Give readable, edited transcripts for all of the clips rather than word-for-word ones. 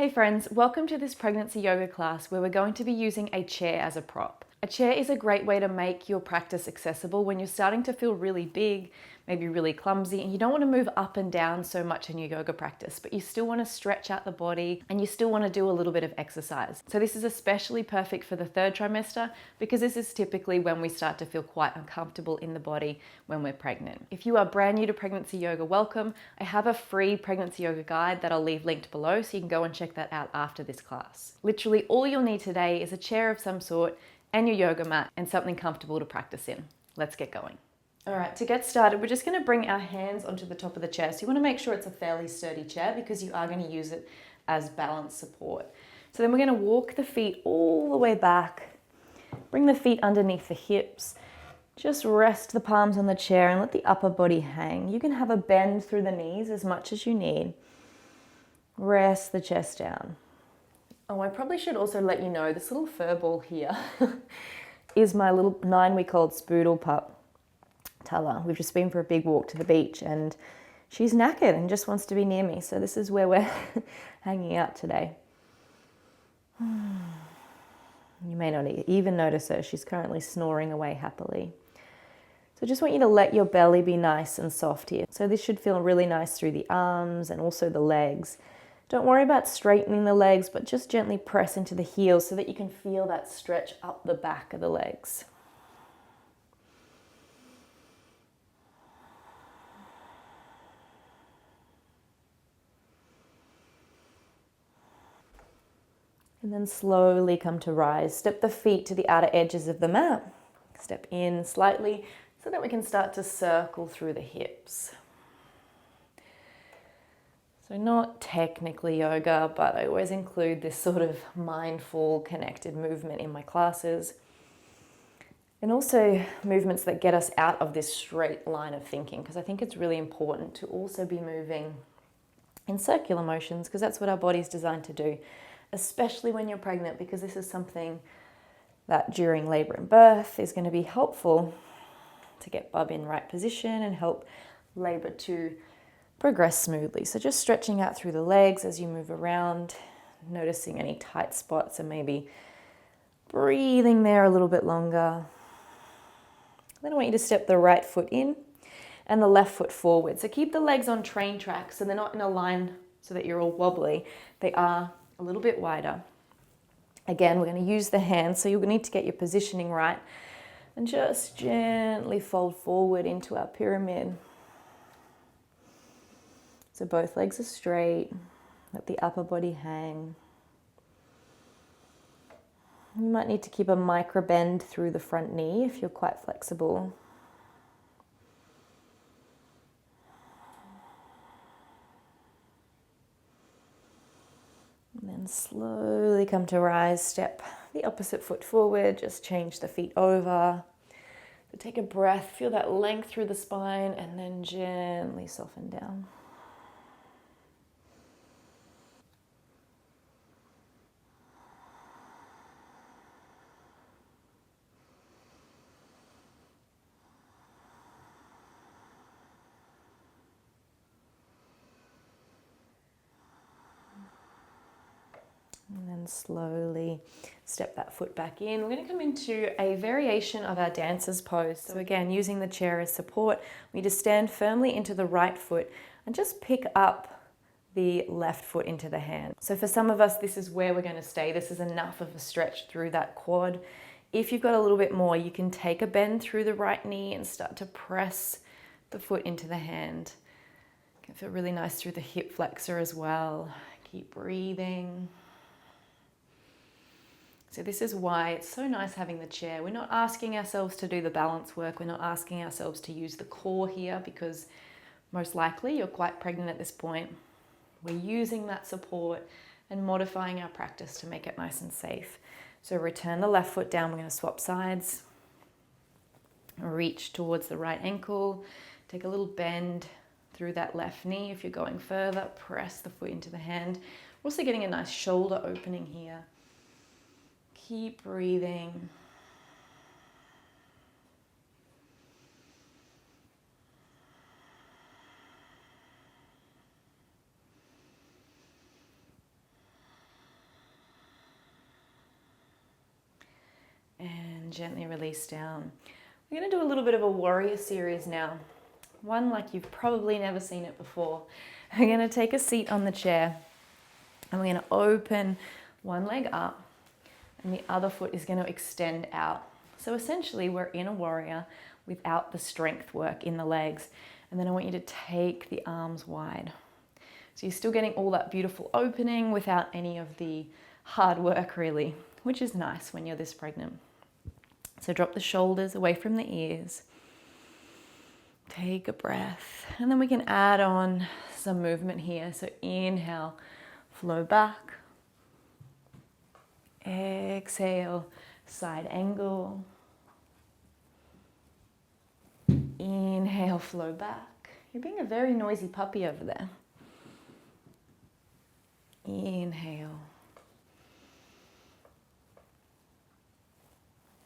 Hey friends, welcome to this pregnancy yoga class where we're going to be using a chair as a prop. A chair is a great way to make your practice accessible when you're starting to feel really big, maybe really clumsy, and you don't want to move up and down so much in your yoga practice, but you still want to stretch out the body and you still want to do a little bit of exercise. So this is especially perfect for the third trimester because this is typically when we start to feel quite uncomfortable in the body when we're pregnant. If you are brand new to pregnancy yoga, welcome. I have a free pregnancy yoga guide that I'll leave linked below so you can go and check that out after this class. Literally all you'll need today is a chair of some sort and your yoga mat and something comfortable to practice in. Let's get going. All right, to get started, we're just going to bring our hands onto the top of the chair. So you want to make sure it's a fairly sturdy chair because you are going to use it as balance support. So then we're going to walk the feet all the way back, bring the feet underneath the hips, just rest the palms on the chair and let the upper body hang. You can have a bend through the knees as much as you need. Rest the chest down. Oh, I probably should also let you know this little fur ball here is my little 9-week-old spoodle pup, Tala. We've just been for a big walk to the beach and she's knackered and just wants to be near me. So this is where we're hanging out today. You may not even notice her. She's currently snoring away happily. So I just want you to let your belly be nice and soft here. So this should feel really nice through the arms and also the legs. Don't worry about straightening the legs, but just gently press into the heels so that you can feel that stretch up the back of the legs. And then slowly come to rise. Step the feet to the outer edges of the mat. Step in slightly so that we can start to circle through the hips. So not technically yoga, but I always include this sort of mindful, connected movement in my classes. And also movements that get us out of this straight line of thinking, because I think it's really important to also be moving in circular motions, because that's what our body's designed to do, especially when you're pregnant, because this is something that during labor and birth is going to be helpful to get bub in right position and help labor to progress smoothly. So just stretching out through the legs as you move around, noticing any tight spots and maybe breathing there a little bit longer. Then I want you to step the right foot in and the left foot forward. So keep the legs on train tracks so they're not in a line so that you're all wobbly. They are a little bit wider. Again, we're going to use the hands, so you'll need to get your positioning right and just gently fold forward into our pyramid. So both legs are straight, let the upper body hang. You might need to keep a micro bend through the front knee if you're quite flexible. And then slowly come to rise, step the opposite foot forward, just change the feet over. So take a breath, feel that length through the spine and then gently soften down. And then slowly step that foot back in. We're going to come into a variation of our dancer's pose. So again, using the chair as support, we just stand firmly into the right foot and just pick up the left foot into the hand. So for some of us, this is where we're going to stay. This is enough of a stretch through that quad. If you've got a little bit more, you can take a bend through the right knee and start to press the foot into the hand. It can feel really nice through the hip flexor as well. Keep breathing. So this is why it's so nice having the chair. We're not asking ourselves to do the balance work. We're not asking ourselves to use the core here because most likely you're quite pregnant at this point. We're using that support and modifying our practice to make it nice and safe. So return the left foot down. We're going to swap sides. Reach towards the right ankle. Take a little bend through that left knee. If you're going further, press the foot into the hand. We're also getting a nice shoulder opening here. Keep breathing. gently release down. We're going to do a little bit of a warrior series now. One like you've probably never seen it before. We're going to take a seat on the chair and we're going to open one leg up and the other foot is going to extend out. So essentially we're in a warrior without the strength work in the legs. And then I want you to take the arms wide. So you're still getting all that beautiful opening without any of the hard work really, which is nice when you're this pregnant. So drop the shoulders away from the ears. Take a breath. And then we can add on some movement here. So inhale, flow back. Exhale, side angle. Inhale, flow back. You're being a very noisy puppy over there. Inhale.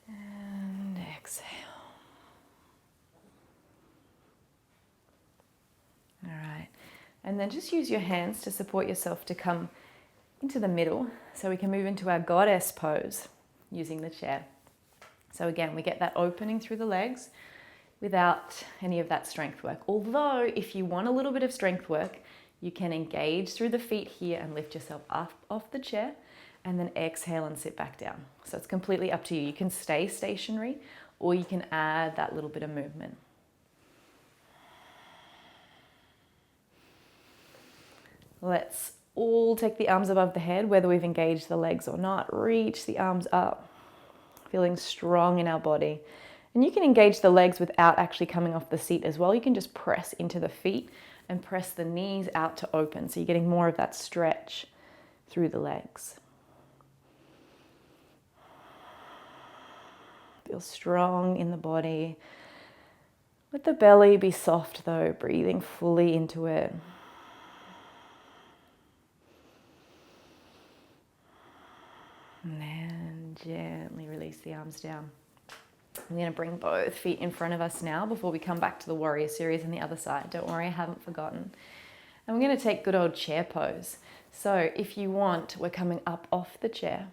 And exhale. All right. And then just use your hands to support yourself to come into the middle so we can move into our goddess pose using the chair. So again, we get that opening through the legs without any of that strength work. Although if you want a little bit of strength work, you can engage through the feet here and lift yourself up off the chair and then exhale and sit back down. So it's completely up to you. You can stay stationary or you can add that little bit of movement. Let's all take the arms above the head, whether we've engaged the legs or not. Reach the arms up, feeling strong in our body. And you can engage the legs without actually coming off the seat as well. You can just press into the feet and press the knees out to open. So you're getting more of that stretch through the legs. Feel strong in the body. Let the belly be soft though, breathing fully into it. And then gently release the arms down. I'm going to bring both feet in front of us now before we come back to the warrior series on the other side. Don't worry, I haven't forgotten. And we're going to take good old chair pose. So if you want, we're coming up off the chair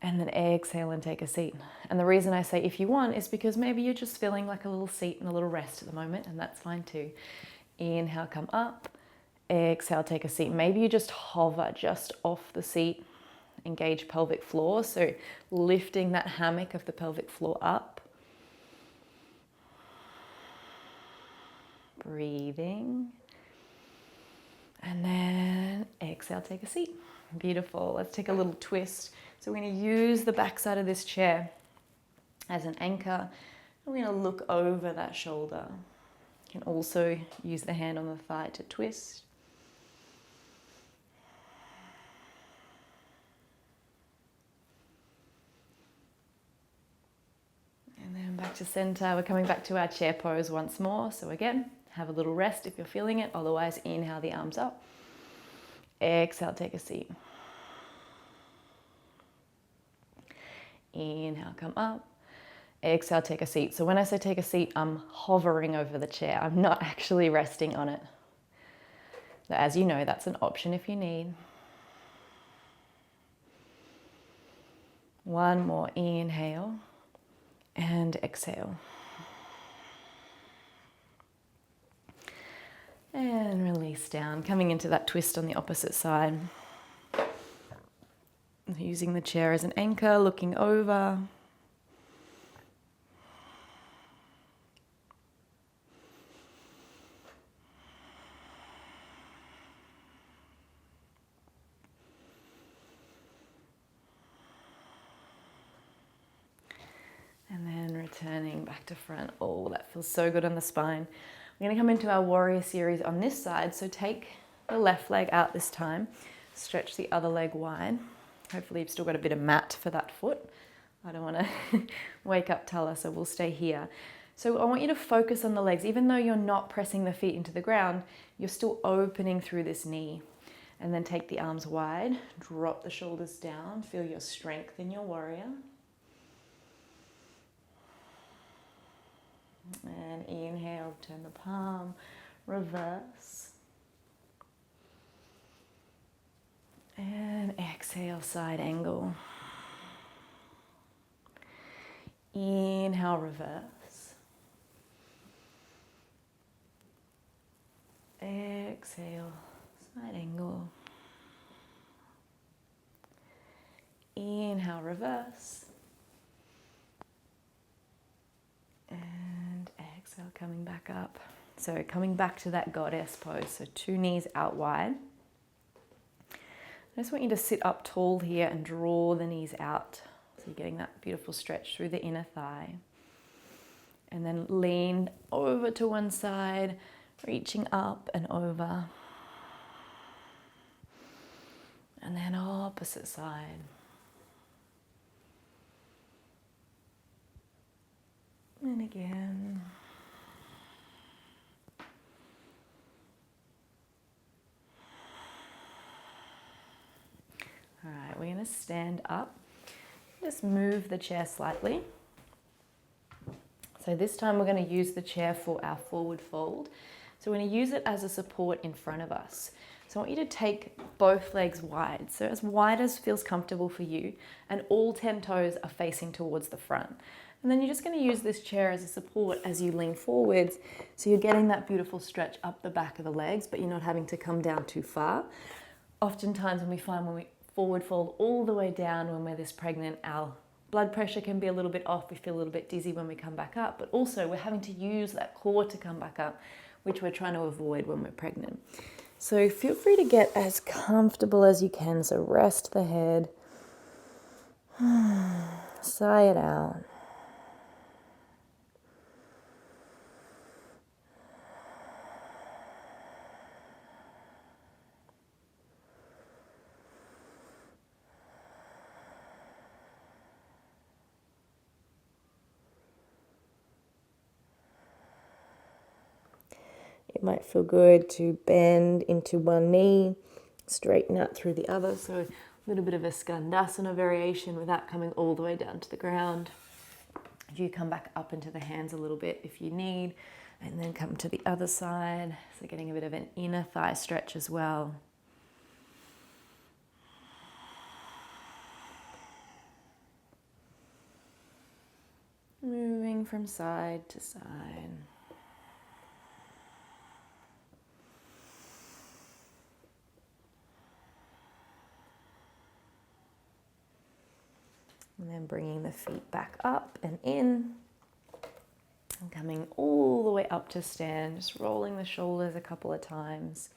and then exhale and take a seat. And the reason I say if you want is because maybe you're just feeling like a little seat and a little rest at the moment, and that's fine too. Inhale, come up. Exhale, take a seat. Maybe you just hover just off the seat. Engage pelvic floor, so lifting that hammock of the pelvic floor up. Breathing. And then exhale, take a seat. Beautiful. Let's take a little twist. So we're going to use the backside of this chair as an anchor. And we're going to look over that shoulder. You can also use the hand on the thigh to twist. Back to center. We're coming back to our chair pose once more. So again, have a little rest if you're feeling it. Otherwise, inhale the arms up. Exhale, take a seat. Inhale, come up. Exhale, take a seat. So when I say take a seat, I'm hovering over the chair. I'm not actually resting on it. As you know, that's an option if you need. One more inhale. And exhale. And release down, coming into that twist on the opposite side. Using the chair as an anchor, looking over. And then returning back to front. Oh, that feels so good on the spine. We're going to come into our warrior series on this side. So take the left leg out this time. Stretch the other leg wide. Hopefully you've still got a bit of mat for that foot. I don't want to wake up Tala, so we'll stay here. So I want you to focus on the legs. Even though you're not pressing the feet into the ground, you're still opening through this knee. And then take the arms wide. Drop the shoulders down. Feel your strength in your warrior. And inhale, turn the palm, reverse. And exhale, side angle. Inhale, reverse. Exhale, side angle. Inhale, reverse. And exhale, coming back up. So coming back to that goddess pose. So 2 knees out wide. I just want you to sit up tall here and draw the knees out. So you're getting that beautiful stretch through the inner thigh. And then lean over to one side, reaching up and over. And then opposite side. And again. All right, we're going to stand up. Just move the chair slightly. So this time we're going to use the chair for our forward fold. So we're going to use it as a support in front of us. So I want you to take both legs wide. So as wide as feels comfortable for you, and all 10 toes are facing towards the front. And then you're just going to use this chair as a support as you lean forwards. So you're getting that beautiful stretch up the back of the legs, but you're not having to come down too far. Oftentimes when we forward fold all the way down when we're this pregnant, our blood pressure can be a little bit off. We feel a little bit dizzy when we come back up, but also we're having to use that core to come back up, which we're trying to avoid when we're pregnant. So feel free to get as comfortable as you can. So rest the head, sigh it out. It might feel good to bend into one knee, straighten out through the other. So a little bit of a skandasana variation without coming all the way down to the ground. If you come back up into the hands a little bit if you need, and then come to the other side. So getting a bit of an inner thigh stretch as well. Moving from side to side. And then bringing the feet back up and in. And coming all the way up to stand. Just rolling the shoulders a couple of times.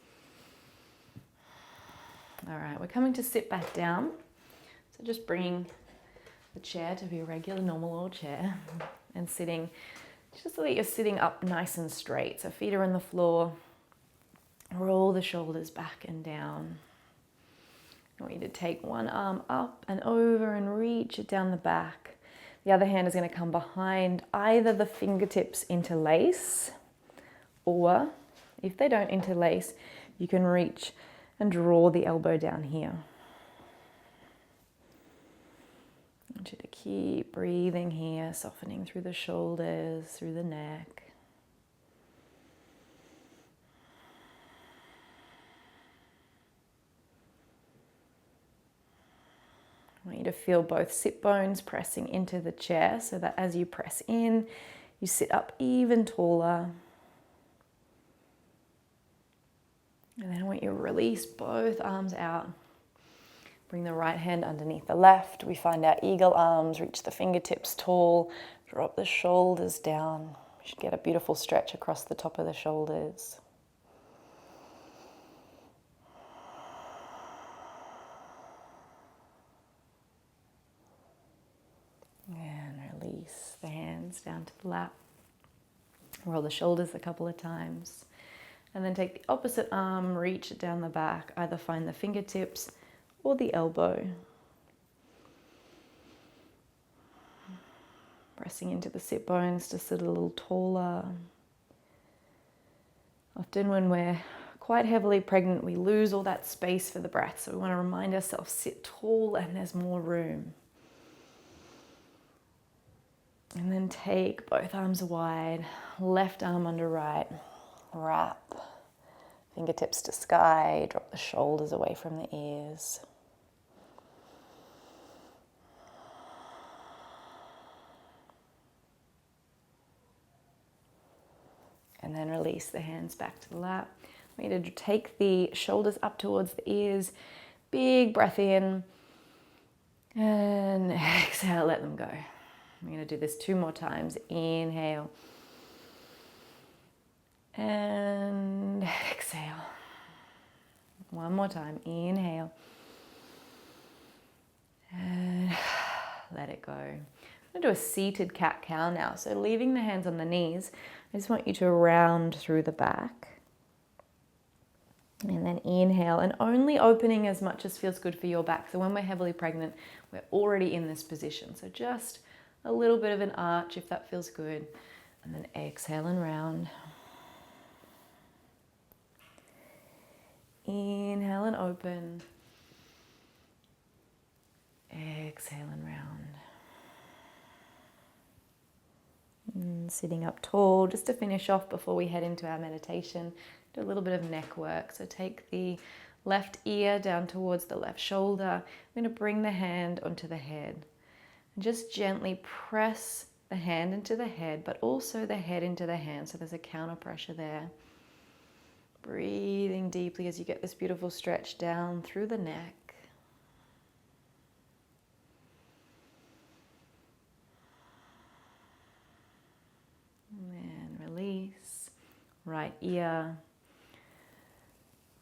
All right, we're coming to sit back down. So just bringing the chair to be a regular, normal old chair. And sitting, just so that you're sitting up nice and straight. So feet are on the floor. Roll the shoulders back and down. I want you to take one arm up and over and reach it down the back. The other hand is going to come behind. Either the fingertips interlace, or if they don't interlace, you can reach and draw the elbow down here. I want you to keep breathing here, softening through the shoulders, through the neck. I want you to feel both sit bones pressing into the chair so that as you press in, you sit up even taller. And then I want you to release both arms out. Bring the right hand underneath the left. We find our eagle arms, reach the fingertips tall, drop the shoulders down. We should get a beautiful stretch across the top of the shoulders. And release the hands down to the lap. Roll the shoulders a couple of times. And then take the opposite arm, reach it down the back. Either find the fingertips or the elbow. Pressing into the sit bones to sit a little taller. Often when we're quite heavily pregnant, we lose all that space for the breath. So we want to remind ourselves, sit tall and there's more room. And then take both arms wide, left arm under right, wrap, fingertips to sky, drop the shoulders away from the ears. And then release the hands back to the lap. I want you to take the shoulders up towards the ears. Big breath in. And exhale, let them go. I'm going to do this 2 more times. Inhale. And exhale. 1 more time. Inhale. And let it go. I'm going to do a seated cat-cow now. So leaving the hands on the knees, I just want you to round through the back. And then inhale, and only opening as much as feels good for your back. So when we're heavily pregnant, we're already in this position. So just a little bit of an arch if that feels good. And then exhale and round. Inhale and open. Exhale and round. And sitting up tall, just to finish off before we head into our meditation. Do a little bit of neck work. So take the left ear down towards the left shoulder. I'm going to bring the hand onto the head. And just gently press the hand into the head, but also the head into the hand. So there's a counter pressure there. Breathing deeply as you get this beautiful stretch down through the neck. And then release. Right ear.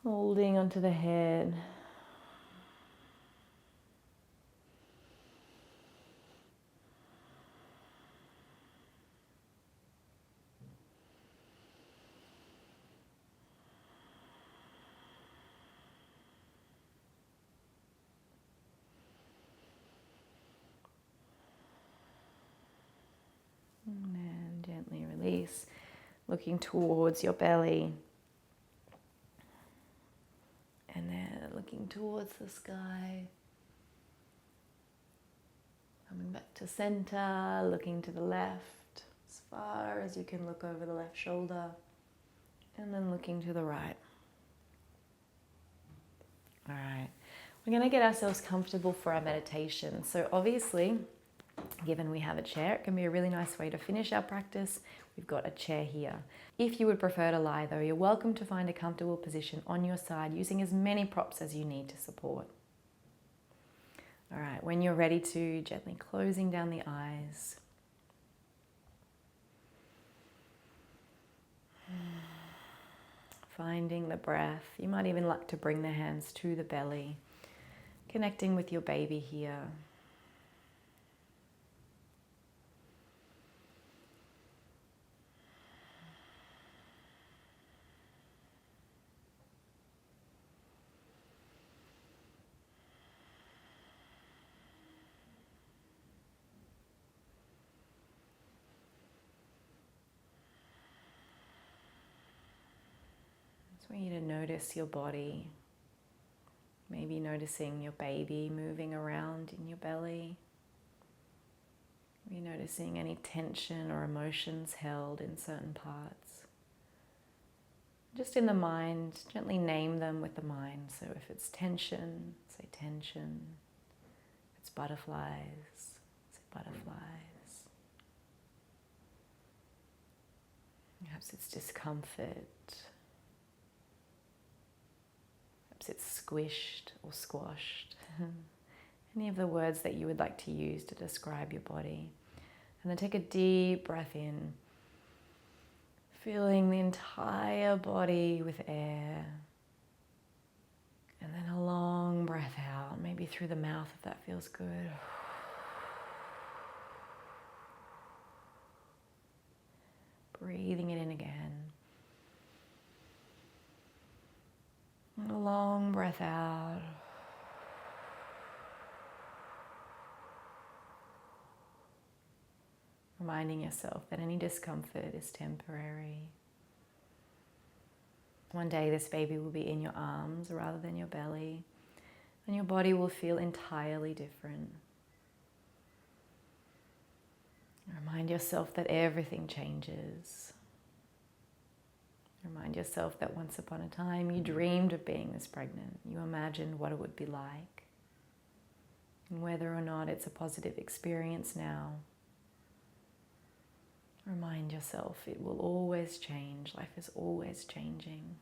Holding onto the head. And then gently release, looking towards your belly. And then looking towards the sky. Coming back to center, looking to the left, as far as you can look over the left shoulder. And then looking to the right. All right, we're going to get ourselves comfortable for our meditation. So obviously, given we have a chair, it can be a really nice way to finish our practice. We've got a chair here. If you would prefer to lie though, you're welcome to find a comfortable position on your side using as many props as you need to support. All right, when you're ready to, gently closing down the eyes. Finding the breath. You might even like to bring the hands to the belly, connecting with your baby here. I want you to notice your body, maybe noticing your baby moving around in your belly. Maybe noticing any tension or emotions held in certain parts. Just in the mind, gently name them with the mind. So if it's tension, say tension. If it's butterflies, say butterflies. Perhaps it's discomfort. It's squished or squashed. Any of the words that you would like to use to describe your body. And then take a deep breath in, filling the entire body with air. And then a long breath out, maybe through the mouth if that feels good. Breathing it in again. And a long breath out. Reminding yourself that any discomfort is temporary. One day this baby will be in your arms rather than your belly, and your body will feel entirely different. Remind yourself that everything changes. Remind yourself that once upon a time you dreamed of being this pregnant. You imagined what it would be like. And whether or not it's a positive experience now, Remind yourself it will always change. Life is always changing.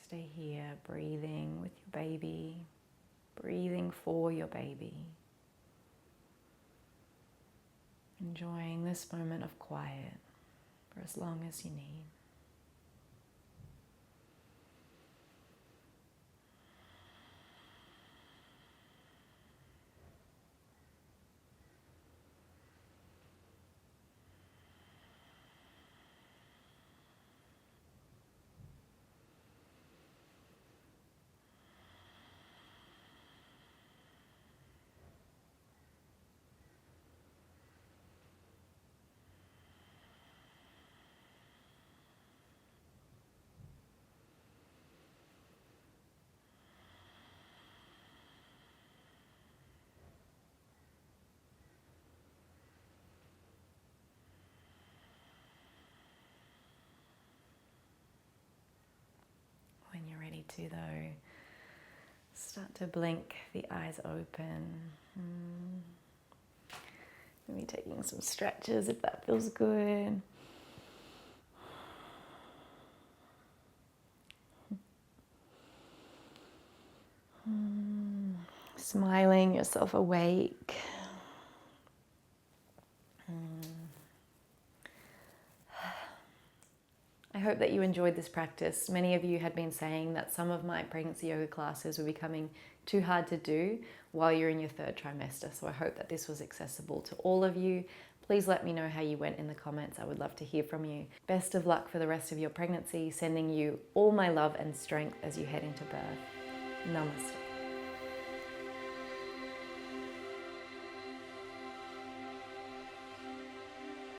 Stay here, breathing with your baby, breathing for your baby. Enjoying this moment of quiet for as long as you need. When you're ready to, though, start to blink the eyes open. Maybe taking some stretches if that feels good. Smiling yourself awake. I hope that you enjoyed this practice. Many of you had been saying that some of my pregnancy yoga classes were becoming too hard to do while you're in your third trimester. So I hope that this was accessible to all of you. Please let me know how you went in the comments. I would love to hear from you. Best of luck for the rest of your pregnancy. Sending you all my love and strength as you head into birth. Namaste.